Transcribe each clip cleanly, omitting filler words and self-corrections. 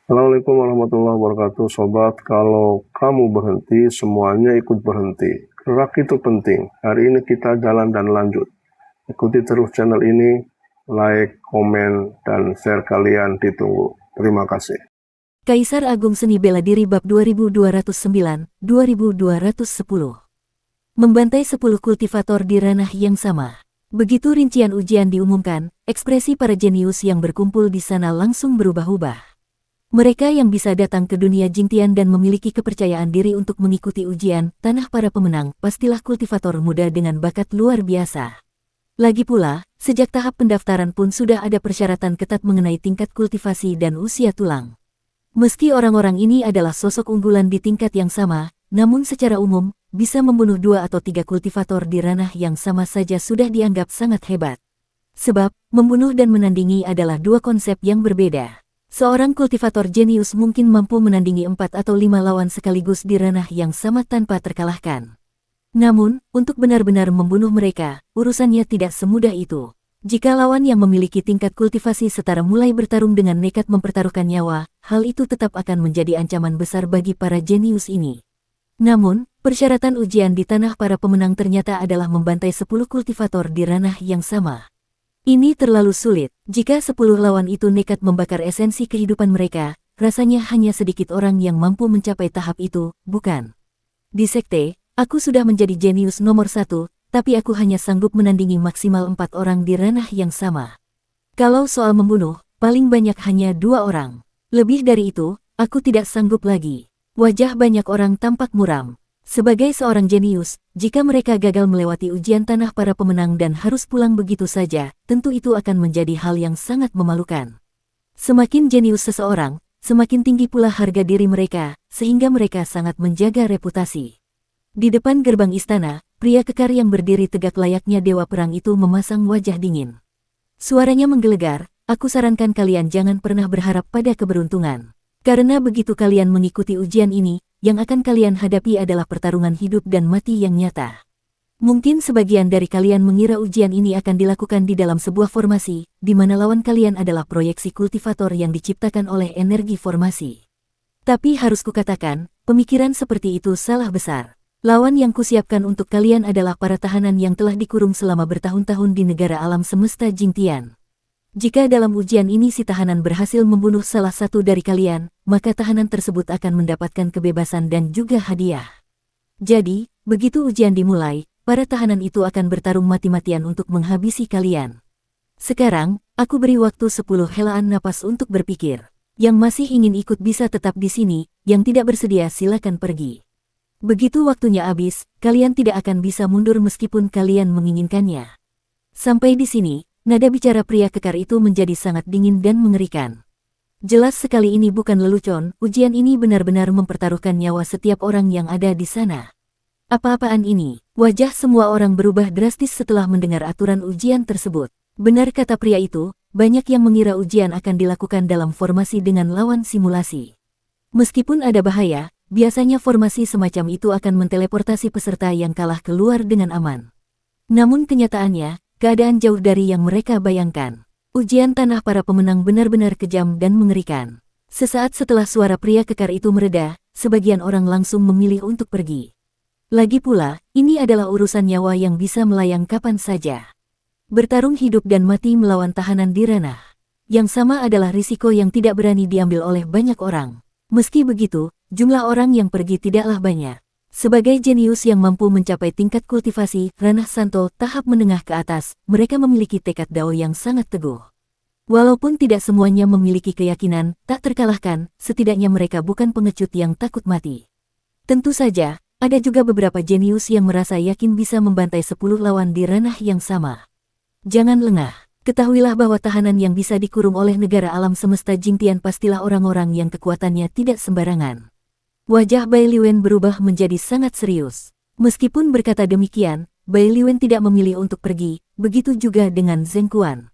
Assalamualaikum warahmatullahi wabarakatuh, sobat. Kalau kamu berhenti, semuanya ikut berhenti. Gerak itu penting. Hari ini kita jalan dan lanjut. Ikuti terus channel ini, like, komen, dan share kalian ditunggu. Terima kasih. Kaisar Agung Seni Bela Diri Bab 2209-2210. Membantai 10 kultivator di ranah yang sama. Begitu rincian ujian diumumkan, ekspresi para jenius yang berkumpul di sana langsung berubah-ubah. Mereka yang bisa datang ke dunia Jingtian dan memiliki kepercayaan diri untuk mengikuti ujian tanah para pemenang, pastilah kultivator muda dengan bakat luar biasa. Lagi pula, sejak tahap pendaftaran pun sudah ada persyaratan ketat mengenai tingkat kultivasi dan usia tulang. Meski orang-orang ini adalah sosok unggulan di tingkat yang sama, namun secara umum, bisa membunuh 2 atau 3 kultivator di ranah yang sama saja sudah dianggap sangat hebat. Sebab, membunuh dan menandingi adalah dua konsep yang berbeda. Seorang kultivator jenius mungkin mampu menandingi 4 atau 5 lawan sekaligus di ranah yang sama tanpa terkalahkan. Namun, untuk benar-benar membunuh mereka, urusannya tidak semudah itu. Jika lawan yang memiliki tingkat kultivasi setara mulai bertarung dengan nekat mempertaruhkan nyawa, hal itu tetap akan menjadi ancaman besar bagi para jenius ini. Namun, persyaratan ujian di tanah para pemenang ternyata adalah membantai 10 kultivator di ranah yang sama. Ini terlalu sulit. Jika 10 lawan itu nekat membakar esensi kehidupan mereka, rasanya hanya sedikit orang yang mampu mencapai tahap itu, bukan? Di sekte, aku sudah menjadi jenius nomor 1, tapi aku hanya sanggup menandingi maksimal 4 orang di ranah yang sama. Kalau soal membunuh, paling banyak hanya 2 orang. Lebih dari itu, aku tidak sanggup lagi. Wajah banyak orang tampak muram. Sebagai seorang jenius, jika mereka gagal melewati ujian tanah para pemenang dan harus pulang begitu saja, tentu itu akan menjadi hal yang sangat memalukan. Semakin jenius seseorang, semakin tinggi pula harga diri mereka, sehingga mereka sangat menjaga reputasi. Di depan gerbang istana, pria kekar yang berdiri tegak layaknya dewa perang itu memasang wajah dingin. Suaranya menggelegar, aku sarankan kalian jangan pernah berharap pada keberuntungan. Karena begitu kalian mengikuti ujian ini, yang akan kalian hadapi adalah pertarungan hidup dan mati yang nyata. Mungkin sebagian dari kalian mengira ujian ini akan dilakukan di dalam sebuah formasi, di mana lawan kalian adalah proyeksi kultivator yang diciptakan oleh energi formasi. Tapi harus kukatakan, pemikiran seperti itu salah besar. Lawan yang kusiapkan untuk kalian adalah para tahanan yang telah dikurung selama bertahun-tahun di negara alam semesta Jingtian. Jika dalam ujian ini si tahanan berhasil membunuh salah satu dari kalian, maka tahanan tersebut akan mendapatkan kebebasan dan juga hadiah. Jadi, begitu ujian dimulai, para tahanan itu akan bertarung mati-matian untuk menghabisi kalian. Sekarang, aku beri waktu 10 helaan napas untuk berpikir. Yang masih ingin ikut bisa tetap di sini, yang tidak bersedia silakan pergi. Begitu waktunya habis, kalian tidak akan bisa mundur meskipun kalian menginginkannya. Sampai di sini, nada bicara pria kekar itu menjadi sangat dingin dan mengerikan. Jelas sekali ini bukan lelucon, ujian ini benar-benar mempertaruhkan nyawa setiap orang yang ada di sana. Apa-apaan ini? Wajah semua orang berubah drastis setelah mendengar aturan ujian tersebut. Benar kata pria itu, banyak yang mengira ujian akan dilakukan dalam formasi dengan lawan simulasi. Meskipun ada bahaya, biasanya formasi semacam itu akan menteleportasi peserta yang kalah keluar dengan aman. Namun kenyataannya, keadaan jauh dari yang mereka bayangkan. Ujian tanah para pemenang benar-benar kejam dan mengerikan. Sesaat setelah suara pria kekar itu mereda, sebagian orang langsung memilih untuk pergi. Lagi pula, ini adalah urusan nyawa yang bisa melayang kapan saja. Bertarung hidup dan mati melawan tahanan di ranah yang sama adalah risiko yang tidak berani diambil oleh banyak orang. Meski begitu, jumlah orang yang pergi tidaklah banyak. Sebagai jenius yang mampu mencapai tingkat kultivasi, ranah santo, tahap menengah ke atas, mereka memiliki tekad dao yang sangat teguh. Walaupun tidak semuanya memiliki keyakinan, tak terkalahkan, setidaknya mereka bukan pengecut yang takut mati. Tentu saja, ada juga beberapa jenius yang merasa yakin bisa membantai 10 lawan di ranah yang sama. Jangan lengah, ketahuilah bahwa tahanan yang bisa dikurung oleh negara alam semesta Jingtian pastilah orang-orang yang kekuatannya tidak sembarangan. Wajah Bai Liwen berubah menjadi sangat serius. Meskipun berkata demikian, Bai Liwen tidak memilih untuk pergi, begitu juga dengan Zheng Quan.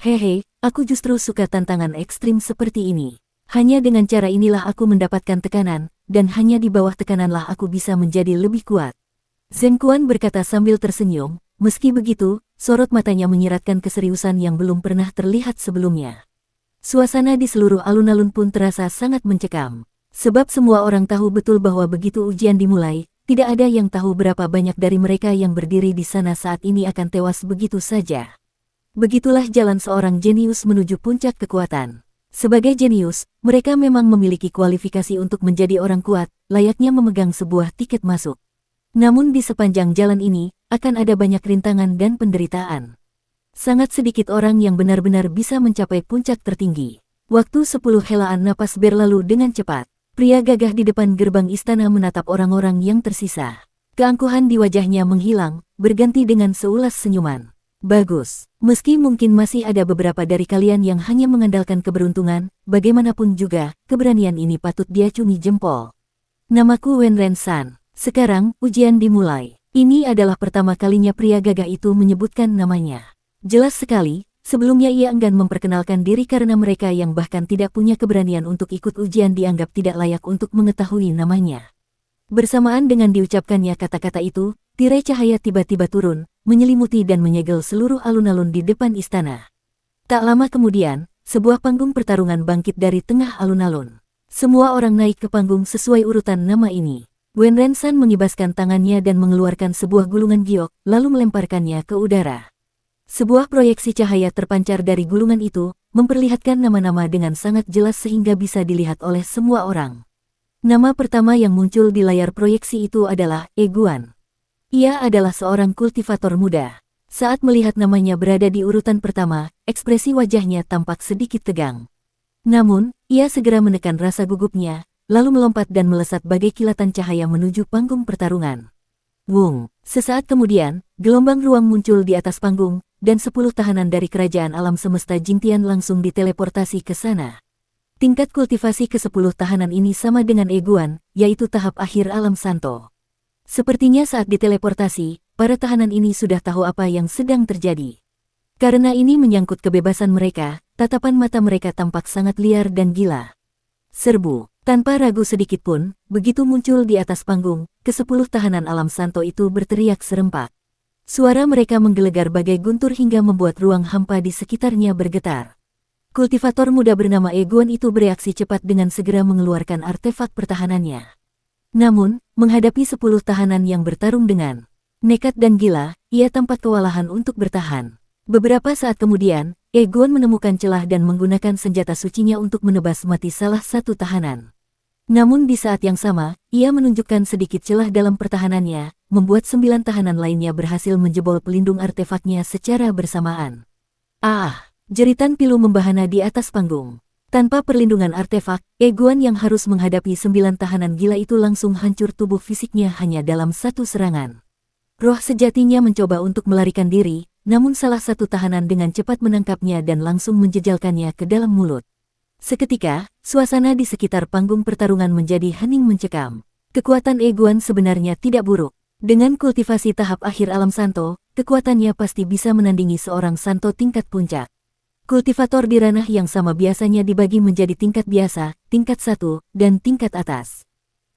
Hehe, aku justru suka tantangan ekstrim seperti ini. Hanya dengan cara inilah aku mendapatkan tekanan, dan hanya di bawah tekananlah aku bisa menjadi lebih kuat. Zheng Quan berkata sambil tersenyum, meski begitu, sorot matanya menyiratkan keseriusan yang belum pernah terlihat sebelumnya. Suasana di seluruh alun-alun pun terasa sangat mencekam. Sebab semua orang tahu betul bahwa begitu ujian dimulai, tidak ada yang tahu berapa banyak dari mereka yang berdiri di sana saat ini akan tewas begitu saja. Begitulah jalan seorang jenius menuju puncak kekuatan. Sebagai jenius, mereka memang memiliki kualifikasi untuk menjadi orang kuat, layaknya memegang sebuah tiket masuk. Namun di sepanjang jalan ini, akan ada banyak rintangan dan penderitaan. Sangat sedikit orang yang benar-benar bisa mencapai puncak tertinggi. Waktu 10 helaan napas berlalu dengan cepat. Pria gagah di depan gerbang istana menatap orang-orang yang tersisa. Keangkuhan di wajahnya menghilang, berganti dengan seulas senyuman. Bagus, meski mungkin masih ada beberapa dari kalian yang hanya mengandalkan keberuntungan, bagaimanapun juga, keberanian ini patut diacungi jempol. Namaku Wenren San. Sekarang, ujian dimulai. Ini adalah pertama kalinya pria gagah itu menyebutkan namanya. Jelas sekali, sebelumnya ia enggan memperkenalkan diri karena mereka yang bahkan tidak punya keberanian untuk ikut ujian dianggap tidak layak untuk mengetahui namanya. Bersamaan dengan diucapkannya kata-kata itu, tirai cahaya tiba-tiba turun, menyelimuti dan menyegel seluruh alun-alun di depan istana. Tak lama kemudian, sebuah panggung pertarungan bangkit dari tengah alun-alun. Semua orang naik ke panggung sesuai urutan nama ini. Wenren San mengibaskan tangannya dan mengeluarkan sebuah gulungan giok, lalu melemparkannya ke udara. Sebuah proyeksi cahaya terpancar dari gulungan itu, memperlihatkan nama-nama dengan sangat jelas sehingga bisa dilihat oleh semua orang. Nama pertama yang muncul di layar proyeksi itu adalah Eguan. Ia adalah seorang kultivator muda. Saat melihat namanya berada di urutan pertama, ekspresi wajahnya tampak sedikit tegang. Namun, ia segera menekan rasa gugupnya, lalu melompat dan melesat bagai kilatan cahaya menuju panggung pertarungan. Wung, sesaat kemudian, gelombang ruang muncul di atas panggung, dan 10 tahanan dari kerajaan alam semesta Jingtian langsung diteleportasi ke sana. Tingkat kultivasi ke-10 tahanan ini sama dengan Eguan, yaitu tahap akhir alam santo. Sepertinya saat diteleportasi, para tahanan ini sudah tahu apa yang sedang terjadi. Karena ini menyangkut kebebasan mereka, tatapan mata mereka tampak sangat liar dan gila. Serbu. Tanpa ragu sedikit pun, begitu muncul di atas panggung, ke-10 tahanan alam santo itu berteriak serempak. Suara mereka menggelegar bagai guntur hingga membuat ruang hampa di sekitarnya bergetar. Kultivator muda bernama Eguan itu bereaksi cepat dengan segera mengeluarkan artefak pertahanannya. Namun, menghadapi 10 tahanan yang bertarung dengan nekat dan gila, ia tampak kewalahan untuk bertahan. Beberapa saat kemudian, Eguan menemukan celah dan menggunakan senjata sucinya untuk menebas mati salah satu tahanan. Namun di saat yang sama, ia menunjukkan sedikit celah dalam pertahanannya, membuat 9 tahanan lainnya berhasil menjebol pelindung artefaknya secara bersamaan. Ah! Jeritan pilu membahana di atas panggung. Tanpa perlindungan artefak, Eguan yang harus menghadapi 9 tahanan gila itu langsung hancur tubuh fisiknya hanya dalam satu serangan. Roh sejatinya mencoba untuk melarikan diri, namun salah satu tahanan dengan cepat menangkapnya dan langsung menjejalkannya ke dalam mulut. Seketika, suasana di sekitar panggung pertarungan menjadi hening mencekam. Kekuatan Eguan sebenarnya tidak buruk. Dengan kultivasi tahap akhir alam santo, kekuatannya pasti bisa menandingi seorang santo tingkat puncak. Kultivator di ranah yang sama biasanya dibagi menjadi tingkat biasa, tingkat 1, dan tingkat atas.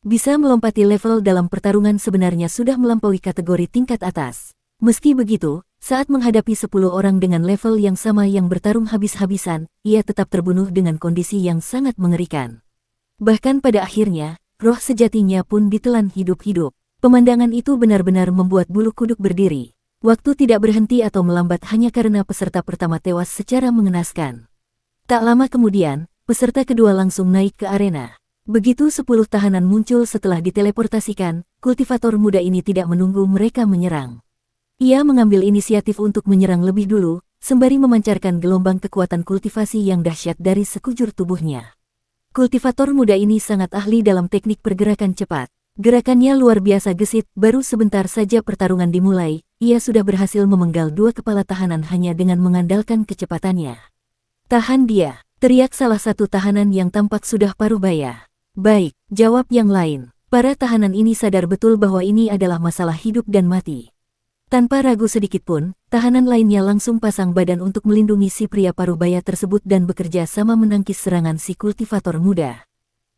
Bisa melompati level dalam pertarungan sebenarnya sudah melampaui kategori tingkat atas. Meski begitu, saat menghadapi 10 orang dengan level yang sama yang bertarung habis-habisan, ia tetap terbunuh dengan kondisi yang sangat mengerikan. Bahkan pada akhirnya, roh sejatinya pun ditelan hidup-hidup. Pemandangan itu benar-benar membuat bulu kuduk berdiri. Waktu tidak berhenti atau melambat hanya karena peserta pertama tewas secara mengenaskan. Tak lama kemudian, peserta kedua langsung naik ke arena. Begitu 10 tahanan muncul setelah diteleportasikan, kultivator muda ini tidak menunggu mereka menyerang. Ia mengambil inisiatif untuk menyerang lebih dulu, sembari memancarkan gelombang kekuatan kultivasi yang dahsyat dari sekujur tubuhnya. Kultivator muda ini sangat ahli dalam teknik pergerakan cepat. Gerakannya luar biasa gesit, baru sebentar saja pertarungan dimulai, ia sudah berhasil memenggal 2 kepala tahanan hanya dengan mengandalkan kecepatannya. "Tahan dia!" teriak salah satu tahanan yang tampak sudah paruh baya. "Baik," jawab yang lain. Para tahanan ini sadar betul bahwa ini adalah masalah hidup dan mati. Tanpa ragu sedikit pun, tahanan lainnya langsung pasang badan untuk melindungi si pria paruhbaya tersebut dan bekerja sama menangkis serangan si kultivator muda.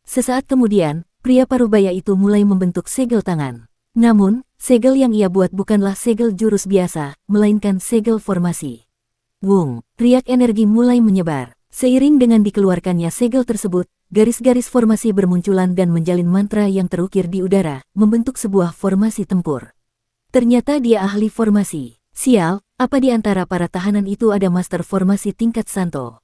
Sesaat kemudian, pria paruhbaya itu mulai membentuk segel tangan. Namun, segel yang ia buat bukanlah segel jurus biasa, melainkan segel formasi. Wung, riak energi mulai menyebar. Seiring dengan dikeluarkannya segel tersebut, garis-garis formasi bermunculan dan menjalin mantra yang terukir di udara, membentuk sebuah formasi tempur. Ternyata dia ahli formasi. Sial, apa di antara para tahanan itu ada master formasi tingkat Santo?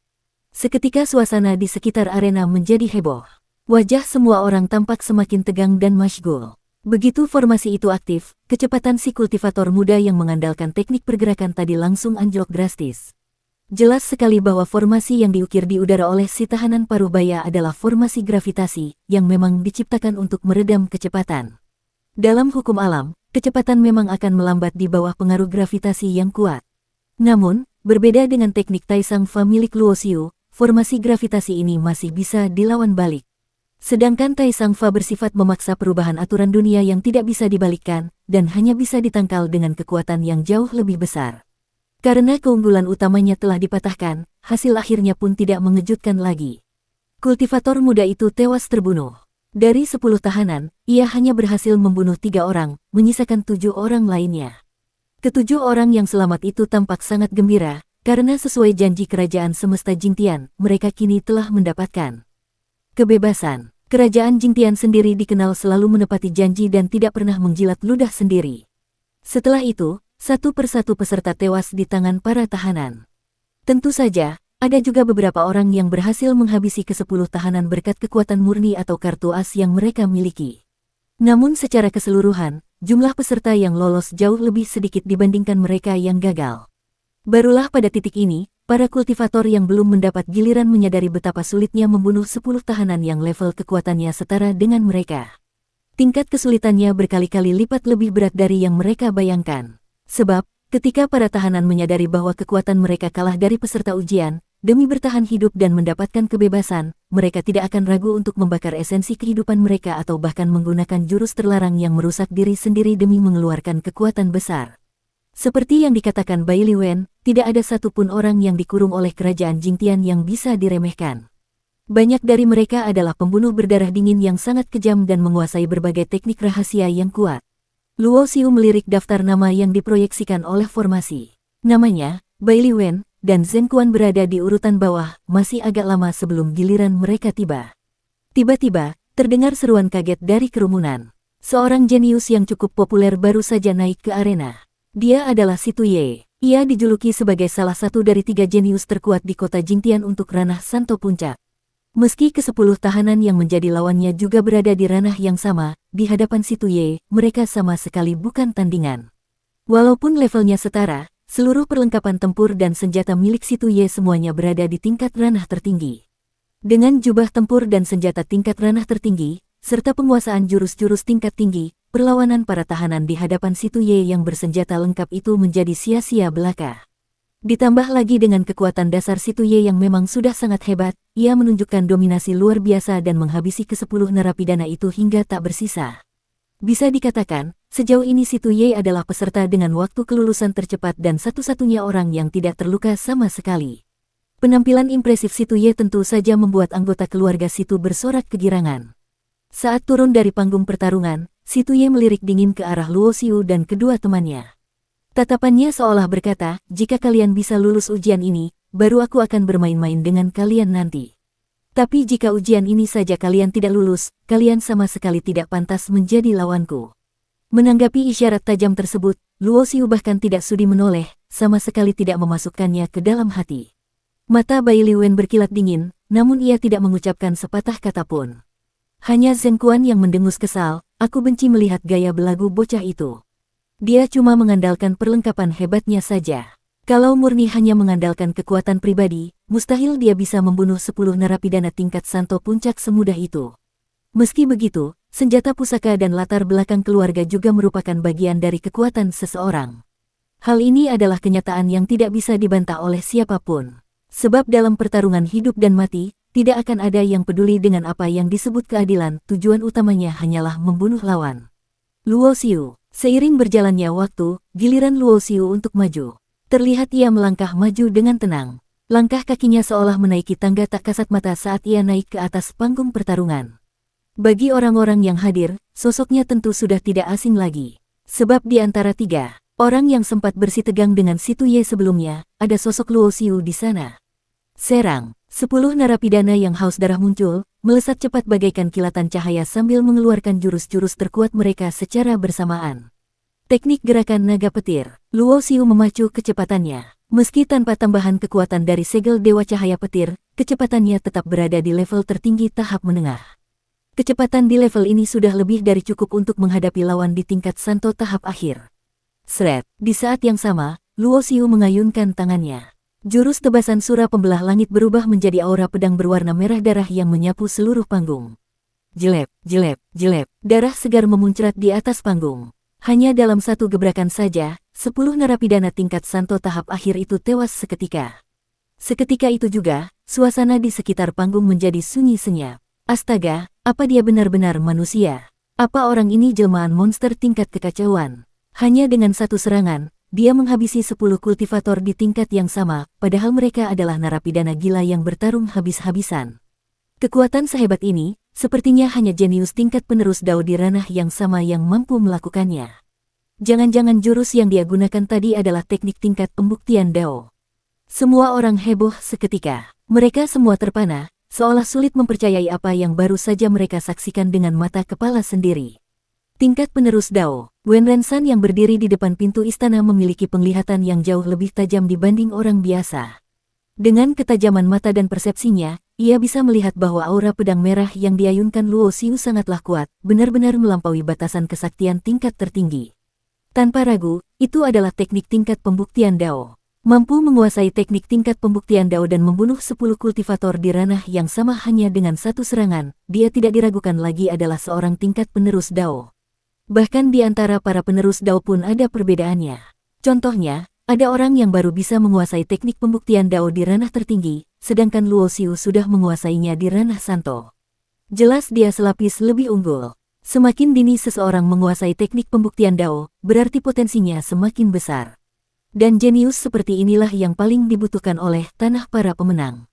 Seketika suasana di sekitar arena menjadi heboh. Wajah semua orang tampak semakin tegang dan masyghul. Begitu formasi itu aktif, kecepatan si kultivator muda yang mengandalkan teknik pergerakan tadi langsung anjlok drastis. Jelas sekali bahwa formasi yang diukir di udara oleh si tahanan parubaya adalah formasi gravitasi, yang memang diciptakan untuk meredam kecepatan. Dalam hukum alam, kecepatan memang akan melambat di bawah pengaruh gravitasi yang kuat. Namun, berbeda dengan teknik Taisang Fa milik Luo Xiu, formasi gravitasi ini masih bisa dilawan balik. Sedangkan Taisang Fa bersifat memaksa perubahan aturan dunia yang tidak bisa dibalikkan, dan hanya bisa ditangkal dengan kekuatan yang jauh lebih besar. Karena keunggulan utamanya telah dipatahkan, hasil akhirnya pun tidak mengejutkan lagi. Kultivator muda itu tewas terbunuh. Dari 10 tahanan, ia hanya berhasil membunuh 3 orang, menyisakan 7 orang lainnya. Ketujuh orang yang selamat itu tampak sangat gembira, karena sesuai janji kerajaan semesta Jingtian, mereka kini telah mendapatkan kebebasan. Kerajaan Jingtian sendiri dikenal selalu menepati janji dan tidak pernah menjilat ludah sendiri. Setelah itu, satu persatu peserta tewas di tangan para tahanan. Tentu saja, ada juga beberapa orang yang berhasil menghabisi ke-10 tahanan berkat kekuatan murni atau kartu as yang mereka miliki. Namun secara keseluruhan, jumlah peserta yang lolos jauh lebih sedikit dibandingkan mereka yang gagal. Barulah pada titik ini, para kultivator yang belum mendapat giliran menyadari betapa sulitnya membunuh 10 tahanan yang level kekuatannya setara dengan mereka. Tingkat kesulitannya berkali-kali lipat lebih berat dari yang mereka bayangkan. Sebab, ketika para tahanan menyadari bahwa kekuatan mereka kalah dari peserta ujian, demi bertahan hidup dan mendapatkan kebebasan, mereka tidak akan ragu untuk membakar esensi kehidupan mereka atau bahkan menggunakan jurus terlarang yang merusak diri sendiri demi mengeluarkan kekuatan besar. Seperti yang dikatakan Bai Liwen, tidak ada satupun orang yang dikurung oleh kerajaan Jingtian yang bisa diremehkan. Banyak dari mereka adalah pembunuh berdarah dingin yang sangat kejam dan menguasai berbagai teknik rahasia yang kuat. Luo Xiu melirik daftar nama yang diproyeksikan oleh formasi. Namanya, Bai Liwen, dan Zhen Quan berada di urutan bawah, masih agak lama sebelum giliran mereka tiba. Tiba-tiba, terdengar seruan kaget dari kerumunan. Seorang jenius yang cukup populer baru saja naik ke arena. Dia adalah Si Tuye. Ia dijuluki sebagai salah satu dari 3 jenius terkuat di kota Jingtian untuk ranah Santo Puncak. Meski ke-10 tahanan yang menjadi lawannya juga berada di ranah yang sama, di hadapan Si Tuye, mereka sama sekali bukan tandingan. Walaupun levelnya setara, seluruh perlengkapan tempur dan senjata milik Si Tuye semuanya berada di tingkat ranah tertinggi. Dengan jubah tempur dan senjata tingkat ranah tertinggi, serta penguasaan jurus-jurus tingkat tinggi, perlawanan para tahanan di hadapan Si Tuye yang bersenjata lengkap itu menjadi sia-sia belaka. Ditambah lagi dengan kekuatan dasar Si Tuye yang memang sudah sangat hebat, ia menunjukkan dominasi luar biasa dan menghabisi ke-10 narapidana itu hingga tak bersisa. Bisa dikatakan, sejauh ini Si Tuye adalah peserta dengan waktu kelulusan tercepat dan satu-satunya orang yang tidak terluka sama sekali. Penampilan impresif Si Tuye tentu saja membuat anggota keluarga Situ bersorak kegirangan. Saat turun dari panggung pertarungan, Si Tuye melirik dingin ke arah Luo Xiu dan kedua temannya. Tatapannya seolah berkata, jika kalian bisa lulus ujian ini, baru aku akan bermain-main dengan kalian nanti. Tapi jika ujian ini saja kalian tidak lulus, kalian sama sekali tidak pantas menjadi lawanku. Menanggapi isyarat tajam tersebut, Luo Xiu bahkan tidak sudi menoleh, sama sekali tidak memasukkannya ke dalam hati. Mata Bai Liwen berkilat dingin, namun ia tidak mengucapkan sepatah kata pun. Hanya Zhen Quan yang mendengus kesal, aku benci melihat gaya belagu bocah itu. Dia cuma mengandalkan perlengkapan hebatnya saja. Kalau murni hanya mengandalkan kekuatan pribadi, mustahil dia bisa membunuh 10 narapidana tingkat Santo Puncak semudah itu. Meski begitu, senjata pusaka dan latar belakang keluarga juga merupakan bagian dari kekuatan seseorang. Hal ini adalah kenyataan yang tidak bisa dibantah oleh siapapun. Sebab dalam pertarungan hidup dan mati, tidak akan ada yang peduli dengan apa yang disebut keadilan, tujuan utamanya hanyalah membunuh lawan. Luo Xiu. Seiring berjalannya waktu, giliran Luo Xiu untuk maju. Terlihat ia melangkah maju dengan tenang. Langkah kakinya seolah menaiki tangga tak kasat mata saat ia naik ke atas panggung pertarungan. Bagi orang-orang yang hadir, sosoknya tentu sudah tidak asing lagi. Sebab di antara 3 orang yang sempat bersitegang dengan Si Tuye sebelumnya, ada sosok Luo Xiu di sana. Serang. 10 narapidana yang haus darah muncul, melesat cepat bagaikan kilatan cahaya sambil mengeluarkan jurus-jurus terkuat mereka secara bersamaan. Teknik gerakan naga petir, Luo Xiu memacu kecepatannya. Meski tanpa tambahan kekuatan dari segel Dewa Cahaya Petir, kecepatannya tetap berada di level tertinggi tahap menengah. Kecepatan di level ini sudah lebih dari cukup untuk menghadapi lawan di tingkat Santo tahap akhir. Sret, di saat yang sama, Luo Xiu mengayunkan tangannya. Jurus tebasan sura pembelah langit berubah menjadi aura pedang berwarna merah darah yang menyapu seluruh panggung. Jelep, jelep, jelep, darah segar memuncrat di atas panggung. Hanya dalam satu gebrakan saja, 10 narapidana tingkat Santo tahap akhir itu tewas seketika. Seketika itu juga, suasana di sekitar panggung menjadi sunyi senyap. Astaga, apa dia benar-benar manusia? Apa orang ini jelmaan monster tingkat kekacauan? Hanya dengan satu serangan, dia menghabisi 10 kultivator di tingkat yang sama, padahal mereka adalah narapidana gila yang bertarung habis-habisan. Kekuatan sehebat ini, sepertinya hanya jenius tingkat penerus Dao di ranah yang sama yang mampu melakukannya. Jangan-jangan jurus yang dia gunakan tadi adalah teknik tingkat pembuktian Dao. Semua orang heboh seketika. Mereka semua terpana, seolah sulit mempercayai apa yang baru saja mereka saksikan dengan mata kepala sendiri. Tingkat penerus Dao, Wen Renshan yang berdiri di depan pintu istana memiliki penglihatan yang jauh lebih tajam dibanding orang biasa. Dengan ketajaman mata dan persepsinya, ia bisa melihat bahwa aura pedang merah yang diayunkan Luo Xiu sangatlah kuat, benar-benar melampaui batasan kesaktian tingkat tertinggi. Tanpa ragu, itu adalah teknik tingkat pembuktian Dao. Mampu menguasai teknik tingkat pembuktian Dao dan membunuh 10 kultivator di ranah yang sama hanya dengan satu serangan, dia tidak diragukan lagi adalah seorang tingkat penerus Dao. Bahkan di antara para penerus Dao pun ada perbedaannya. Contohnya, ada orang yang baru bisa menguasai teknik pembuktian Dao di ranah tertinggi, sedangkan Luo Xiu sudah menguasainya di ranah Santo. Jelas dia selapis lebih unggul. Semakin dini seseorang menguasai teknik pembuktian Dao, berarti potensinya semakin besar. Dan jenius seperti inilah yang paling dibutuhkan oleh tanah para pemenang.